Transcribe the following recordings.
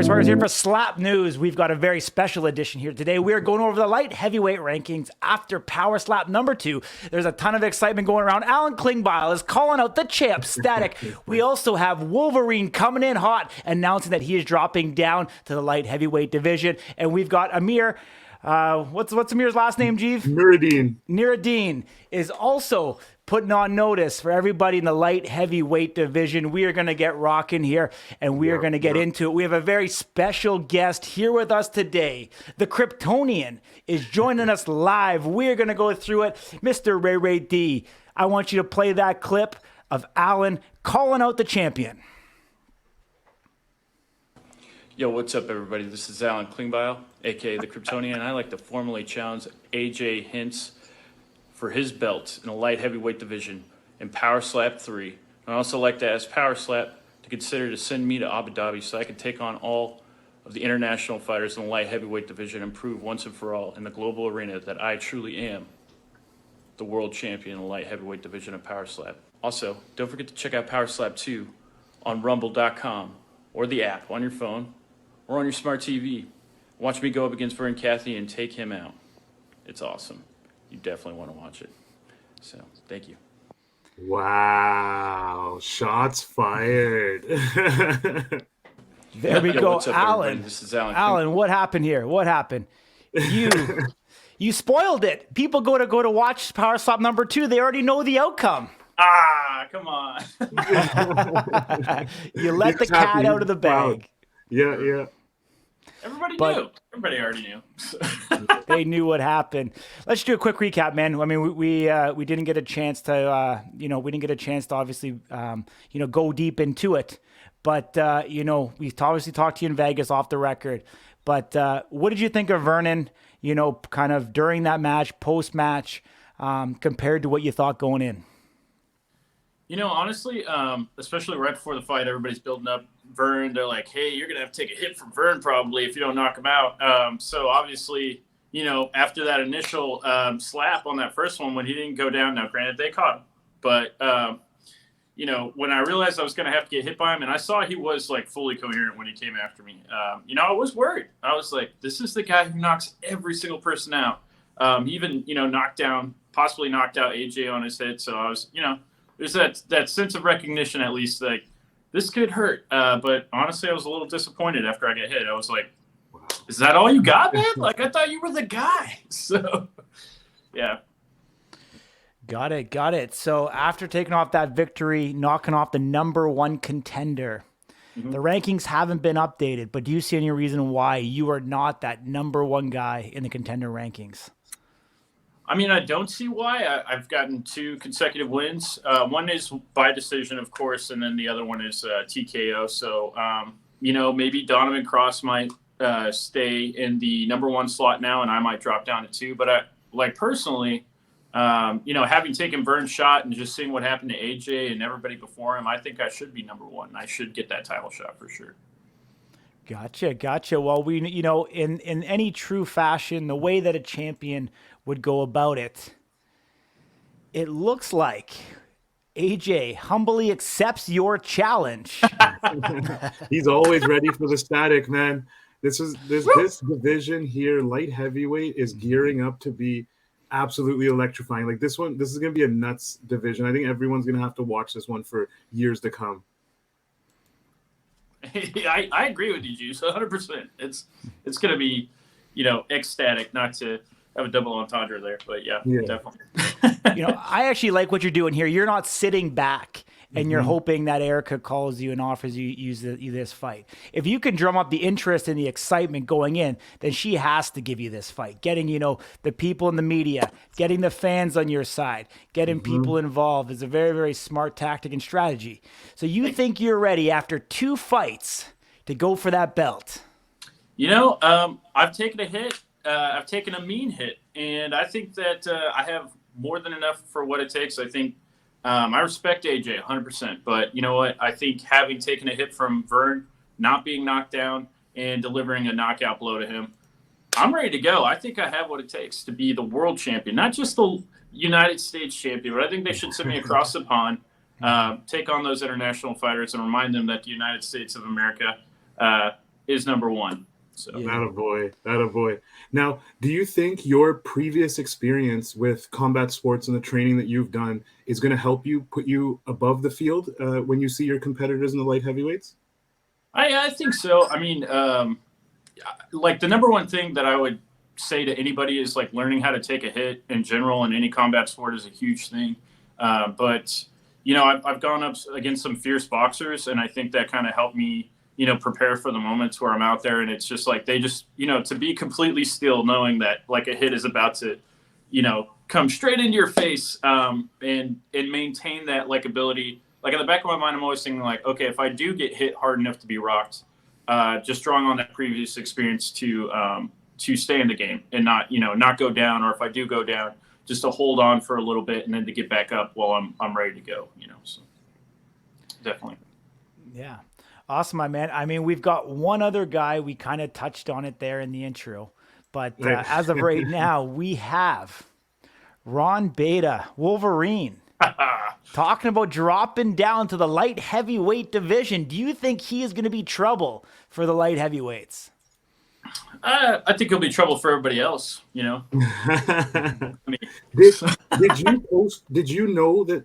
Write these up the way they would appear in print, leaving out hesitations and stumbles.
Corey Sparkers here for Slap News. We've got a very special edition here today. We are going over the light heavyweight rankings after Power Slap number 2. There's a ton of excitement going around. Alan Kleingbeil is calling out the champ, Static. We also have Wolverine coming in hot, announcing that he is dropping down to the light heavyweight division. And we've got Amir. What's Amir's last name, Jeev? Nuruddin is also putting on notice for everybody in the light heavyweight division. We are going to get rocking here, and we are going to get into it. We have a very special guest here with us today. The Kryptonian is joining us live. We are going to go through it. Mr. Ray D, I want you to play that clip of Alan calling out the champion. Yo, what's up, everybody? This is Alan Kleingbeil, a.k.a. the Kryptonian, and I like to formally challenge AJ Hintz for his belt in the light heavyweight division in Power Slap 3. I also like to ask Power Slap to consider to send me to Abu Dhabi so I can take on all of the international fighters in the light heavyweight division and prove once and for all in the global arena that I truly am the world champion in the light heavyweight division of Power Slap. Also, don't forget to check out Power Slap 2 on rumble.com or the app on your phone or on your smart TV. Watch me go up against Vern Cathy and take him out. It's awesome. You definitely want to watch it. So, thank you. Wow. Shots fired. There we go. What's up, Alan. everybody? This is Alan. Alan, what happened here? What happened? You spoiled it. People go to watch Power Slap number 2. They already know the outcome. Come on. You let the cat out of the bag. Yeah. Everybody knew. Everybody already knew. They knew what happened. Let's do a quick recap, man. I mean, we didn't get a chance to, obviously, go deep into it. But, we obviously talked to you in Vegas off the record. But what did you think of Vernon, kind of during that match, post-match, compared to what you thought going in? Honestly, especially right before the fight, everybody's building up Vern. They're like, hey, you're going to have to take a hit from Vern probably if you don't knock him out. So obviously, after that initial slap on that first one when he didn't go down, now granted they caught him. But, when I realized I was going to have to get hit by him and I saw he was like fully coherent when he came after me, I was worried. I was like, this is the guy who knocks every single person out. He even, possibly knocked out AJ on his head. So I was, there's that sense of recognition, at least, like, this could hurt. But honestly, I was a little disappointed after I got hit. I was like, is that all you got, man? Like, I thought you were the guy. So, yeah. Got it. So after taking off that victory, knocking off the number 1 contender, the rankings haven't been updated. But do you see any reason why you are not that number 1 guy in the contender rankings? I mean, I don't see why. I've gotten 2 consecutive wins. One is by decision, of course, and then the other one is TKO. So, maybe Donovan Cross might stay in the number 1 slot now, and I might drop down to 2. But personally, having taken Vern's shot and just seeing what happened to AJ and everybody before him, I think I should be number 1. I should get that title shot for sure. Gotcha. Well, we, in any true fashion, the way that a champion would go about it, it looks like AJ humbly accepts your challenge. He's always ready for the Static, man. This division here, light heavyweight, is gearing up to be absolutely electrifying. Like this is going to be a nuts division. I think everyone's going to have to watch this one for years to come. I agree with you, Juice, 100%. It's going to be, ecstatic, not to have a double entendre there, but yeah. Definitely. I actually like what you're doing here. You're not sitting back and you're hoping that Erica calls you and offers you this fight. If you can drum up the interest and the excitement going in, then she has to give you this fight. Getting, the people in the media, getting the fans on your side, getting people involved is a very, very smart tactic and strategy. So you think you're ready after 2 fights to go for that belt? I've taken a hit. I've taken a mean hit, and I think that I have more than enough for what it takes. I think I respect AJ 100%, but you know what? I think having taken a hit from Vern, not being knocked down, and delivering a knockout blow to him, I'm ready to go. I think I have what it takes to be the world champion, not just the United States champion, but I think they should send me across the pond, take on those international fighters, and remind them that the United States of America is number one. So Yeah. Attaboy. Now, do you think your previous experience with combat sports and the training that you've done is going to help you put you above the field when you see your competitors in the light heavyweights? I think so. I mean, like the number one thing that I would say to anybody is like learning how to take a hit in general in any combat sport is a huge thing. But you know, I've gone up against some fierce boxers, and I think that kind of helped me, you know, prepare for the moments where I'm out there, and it's just like they just, you know, to be completely still, knowing that like a hit is about to, you know, come straight into your face, and maintain that like ability. Like in the back of my mind, I'm always thinking like, okay, if I do get hit hard enough to be rocked, just drawing on that previous experience to stay in the game and not, you know, not go down, or if I do go down, just to hold on for a little bit and then to get back up while I'm ready to go, you know. So definitely. Yeah. Awesome, my man. I mean, we've got one other guy. We kind of touched on it there in the intro, but Right. as of right now, we have Ron Beta, Wolverine, talking about dropping down to the light heavyweight division. Do you think he is going to be trouble for the light heavyweights? I think he'll be trouble for everybody else, you know. I mean, did you post? Did you know that?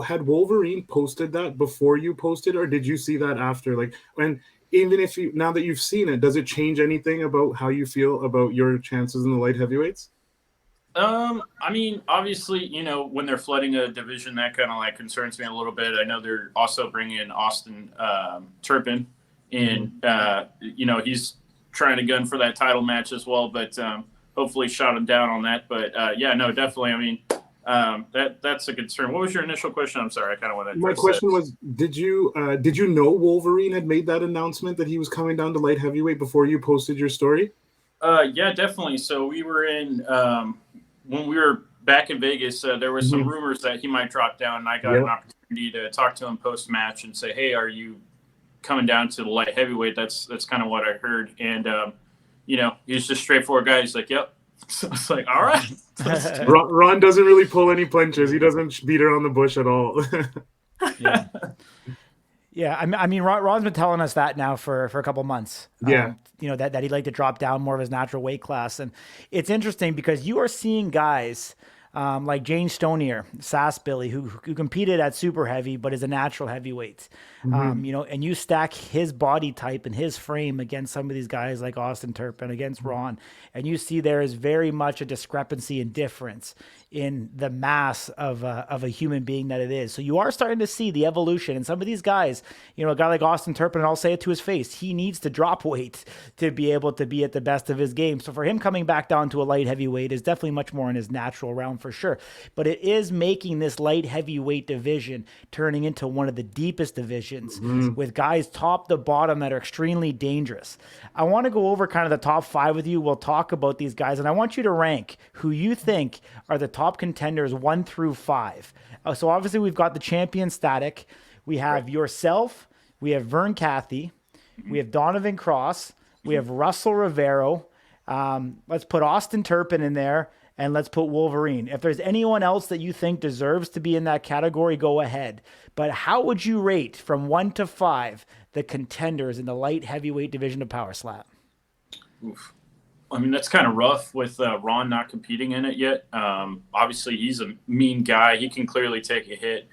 Had Wolverine posted that before you posted, or did you see that after? Like, when even if you now that you've seen it, does it change anything about how you feel about your chances in the light heavyweights? I mean, obviously, you know, when they're flooding a division, that kind of like concerns me a little bit. I know they're also bringing in Austin Turpin, and you know, he's trying to gun for that title match as well, but hopefully shot him down on that. But yeah, no, definitely. I mean, that's a concern. What was your initial question? I'm sorry, I kind of want to. My question was, did you know Wolverine had made that announcement that he was coming down to light heavyweight before you posted your story? Yeah, definitely. So we were in when we were back in Vegas. There was some rumors that he might drop down, and I got an opportunity to talk to him post match and say, "Hey, are you coming down to the light heavyweight?" That's kind of what I heard, and you know, he's just straightforward guy. He's like, "Yep." So it's like, all right. Ron doesn't really pull any punches. He doesn't beat around the bush at all. Yeah. Yeah, I mean, Ron's been telling us that now for a couple months. Yeah. You know, that he'd like to drop down more of his natural weight class. And it's interesting because you are seeing guys like Jane Stonier, Sass Billy, who competed at super heavy, but is a natural heavyweight. You know, and you stack his body type and his frame against some of these guys like Austin Turpin, against Ron, and you see there is very much a discrepancy and difference in the mass of a human being that it is. So you are starting to see the evolution. And some of these guys, you know, a guy like Austin Turpin, and I'll say it to his face, he needs to drop weight to be able to be at the best of his game. So for him coming back down to a light heavyweight is definitely much more in his natural realm for sure. But it is making this light heavyweight division turning into one of the deepest divisions with guys top to bottom that are extremely dangerous. I want to go over kind of the top five with you. We'll talk about these guys, and I want you to rank who you think are the top contenders 1 through 5. So obviously we've got the champion Static. We have yourself. We have Vern Cathy. We have Donovan Cross. We have Russell Rivero. Let's put Austin Turpin in there, and let's put Wolverine. If there's anyone else that you think deserves to be in that category, go ahead. But how would you rate from 1 to 5 the contenders in the light heavyweight division of Power Slap? Oof. I mean, that's kind of rough with Ron not competing in it yet. Obviously, he's a mean guy. He can clearly take a hit.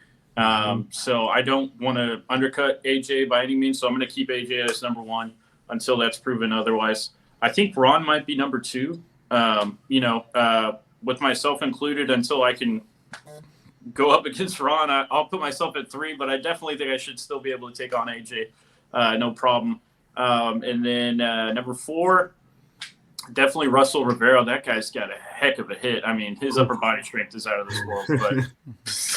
So I don't want to undercut AJ by any means. So I'm going to keep AJ as number 1 until that's proven otherwise. I think Ron might be number 2, you know, with myself included until I can go up against Ron. I'll put myself at 3, but I definitely think I should still be able to take on AJ. No problem. And then number 4, definitely Russell Rivero. That guy's got a heck of a hit. I mean, his upper body strength is out of this world.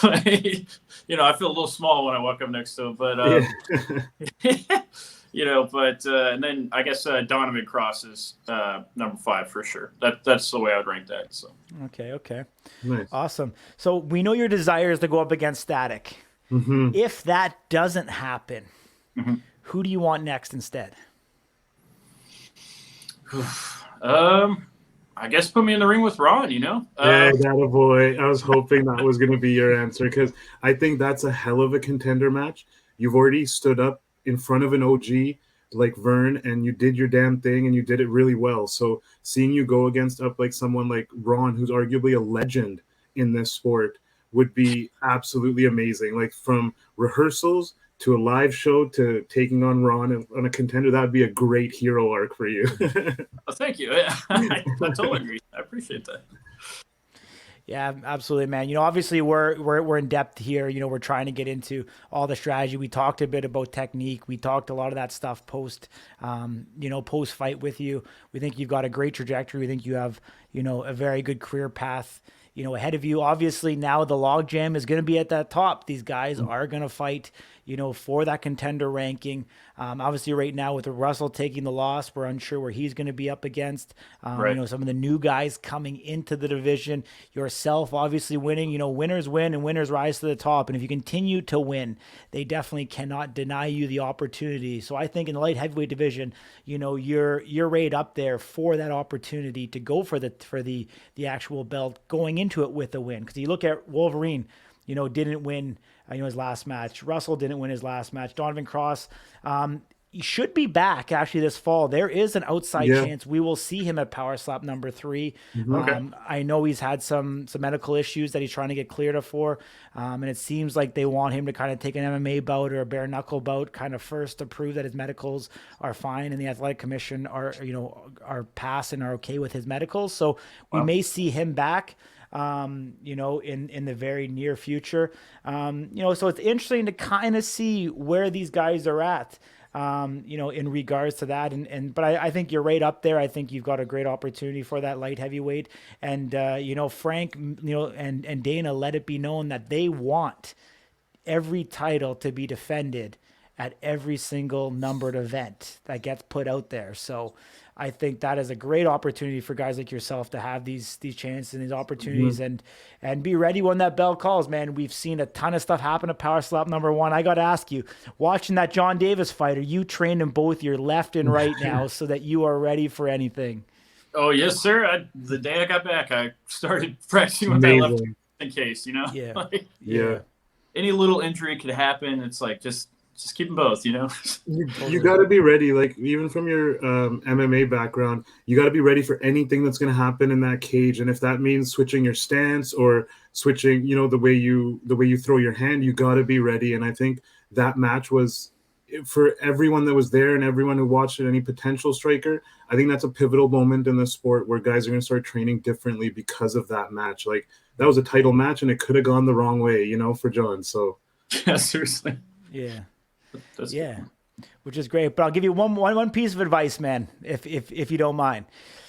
But you know, I feel a little small when I walk up next to him. But you know, but and then I guess Donovan Cross is number 5 for sure. That's the way I would rank that. So okay, Nice. awesome. So we know your desire is to go up against Static. If that doesn't happen, who do you want next instead? I guess put me in the ring with Ron, you know? Yeah, boy. I was hoping that was going to be your answer because I think that's a hell of a contender match. You've already stood up in front of an OG like Vern, and you did your damn thing and you did it really well. So seeing you go against up like someone like Ron, who's arguably a legend in this sport, would be absolutely amazing. Like from rehearsals to a live show to taking on Ron on a contender, that would be a great hero arc for you. Oh, thank you. I totally agree. I appreciate that. Yeah, absolutely, man. You know, obviously we're in depth here. You know, we're trying to get into all the strategy. We talked a bit about technique. We talked a lot of that stuff post fight with you. We think you've got a great trajectory. We think you have, a very good career path, ahead of you. Obviously now the logjam is going to be at that top. These guys are going to fight, for that contender ranking. Obviously right now with Russell taking the loss, we're unsure where he's going to be up against, Right. some of the new guys coming into the division, yourself obviously winning, winners win and winners rise to the top. And if you continue to win, they definitely cannot deny you the opportunity. So I think in the light heavyweight division, you're right up there for that opportunity to go for the actual belt going into it with a win. Cause you look at Wolverine, didn't win, his last match. Russell didn't win his last match. Donovan Cross, he should be back actually this fall. There is an outside chance we will see him at Power Slap number 3. Okay. I know he's had some medical issues that he's trying to get cleared for. And it seems like they want him to kind of take an MMA bout or a bare knuckle bout kind of first to prove that his medicals are fine and the athletic commission are pass and are okay with his medicals. So we may see him back. In the very near future. So it's interesting to kind of see where these guys are at, in regards to that. But I think you're right up there. I think you've got a great opportunity for that light heavyweight. And, Frank, and Dana let it be known that they want every title to be defended at every single numbered event that gets put out there. So I think that is a great opportunity for guys like yourself to have these chances and these opportunities and be ready when that bell calls, man. We've seen a ton of stuff happen at Power Slap number 1. I got to ask you, watching that John Davis fight, are you trained in both your left and right now so that you are ready for anything? Oh, yes, sir. The day I got back, I started practicing with that left in case, Yeah. Yeah. Any little injury could happen. It's like, just keep them both, You got to be ready. Like even from your MMA background, you got to be ready for anything that's going to happen in that cage. And if that means switching your stance or switching, the way you throw your hand, you got to be ready. And I think that match was, for everyone that was there and everyone who watched it, any potential striker, I think that's a pivotal moment in the sport where guys are going to start training differently because of that match. Like that was a title match and it could have gone the wrong way, for John. So yeah, seriously. Yeah. That's Which is great. But I'll give you one piece of advice, man, if you don't mind.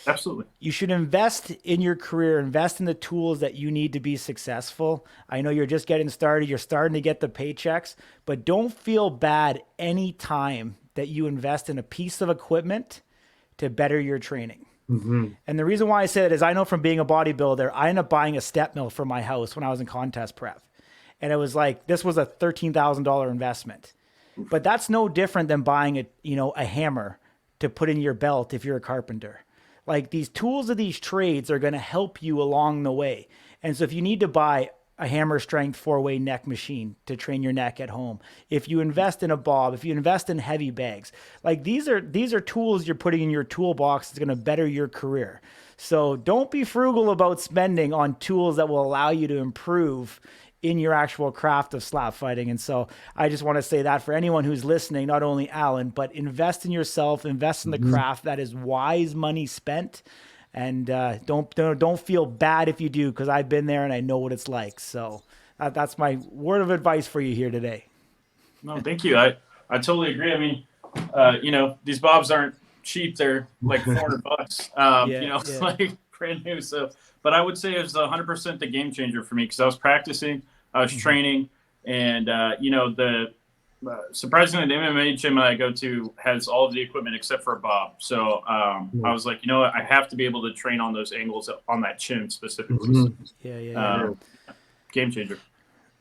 Absolutely. You should invest in your career, invest in the tools that you need to be successful. I know you're just getting started. You're starting to get the paychecks, but don't feel bad any time that you invest in a piece of equipment to better your training. And the reason why I say that is I know from being a bodybuilder, I ended up buying a step mill for my house when I was in contest prep. And it was like, this was a $13,000 investment. But that's no different than buying a hammer to put in your belt if you're a carpenter. Like these tools of these trades are going to help you along the way. And so if you need to buy a hammer strength 4-way neck machine to train your neck at home, if you invest in a bob, if you invest in heavy bags, like these are tools you're putting in your toolbox that's going to better your career. So don't be frugal about spending on tools that will allow you to improve in your actual craft of slap fighting. And so I just want to say that for anyone who's listening, not only Alan, but invest in yourself, invest in the craft. That is wise money spent. And don't feel bad if you do, because I've been there and I know what it's like. So that's my word of advice for you here today. No, thank you. I totally agree. I mean, these bobs aren't cheap. They're like $400, like brand new. So, but I would say it was 100% the game changer for me because I was practicing, I was training, and surprisingly, the MMA gym I go to has all of the equipment except for a bob. So I was like, what? I have to be able to train on those angles on that chin specifically. So, Yeah. game changer.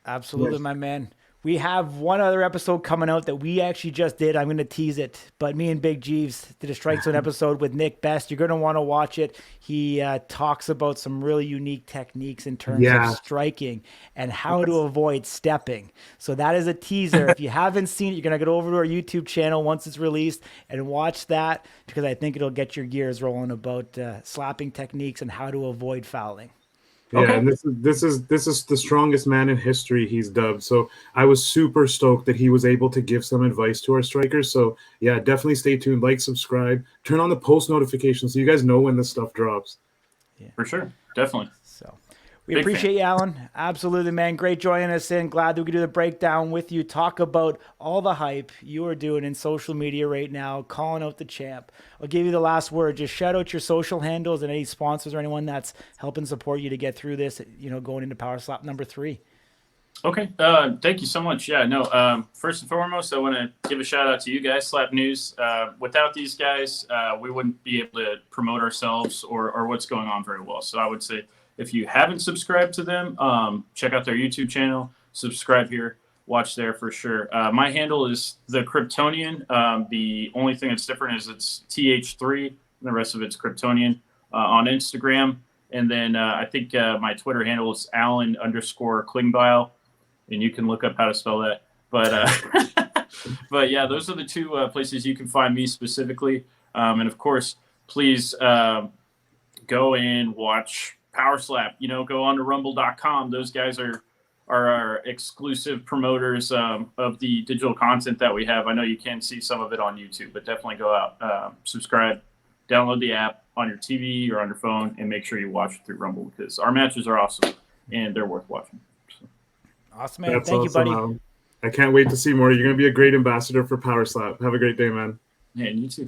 Absolutely, my man. We have one other episode coming out that we actually just did. I'm going to tease it, but me and Big Jeeves did a Strike Zone episode with Nick Best. You're going to want to watch it. He talks about some really unique techniques in terms of striking and how to avoid stepping. So that is a teaser. If you haven't seen it, you're going to go over to our YouTube channel once it's released and watch that, because I think it'll get your gears rolling about slapping techniques and how to avoid fouling. Yeah, okay. And this is the strongest man in history, he's dubbed. So I was super stoked that he was able to give some advice to our strikers. So yeah, definitely stay tuned, like, subscribe, turn on the post notifications so you guys know when this stuff drops. Yeah. For sure, definitely. So we appreciate you, Alan. Absolutely, man. Great joining us in. Glad that we could do the breakdown with you. Talk about all the hype you are doing in social media right now, calling out the champ. I'll give you the last word. Just shout out your social handles and any sponsors or anyone that's helping support you to get through this, going into Power Slap number 3. Okay. Thank you so much. Yeah, no, first and foremost, I want to give a shout out to you guys, Slap News. Without these guys, we wouldn't be able to promote ourselves or what's going on very well. So I would say, if you haven't subscribed to them, check out their YouTube channel, subscribe here, watch there for sure. My handle is the Kryptonian. The only thing that's different is it's TH3, and the rest of it's Kryptonian on Instagram. And then I think my Twitter handle is Alan_Kleingbeil, and you can look up how to spell that. But but yeah, those are the two places you can find me specifically. And of course, please go and watch Power Slap. Go on to rumble.com. Those guys are our exclusive promoters of the digital content that we have. I know you can see some of it on YouTube, but definitely go out, subscribe, download the app on your TV or on your phone, and make sure you watch it through Rumble, because our matches are awesome and they're worth watching. So. Awesome, man. Thank you, buddy. I can't wait to see more. You're going to be a great ambassador for Power Slap. Have a great day, man. Yeah, and you too.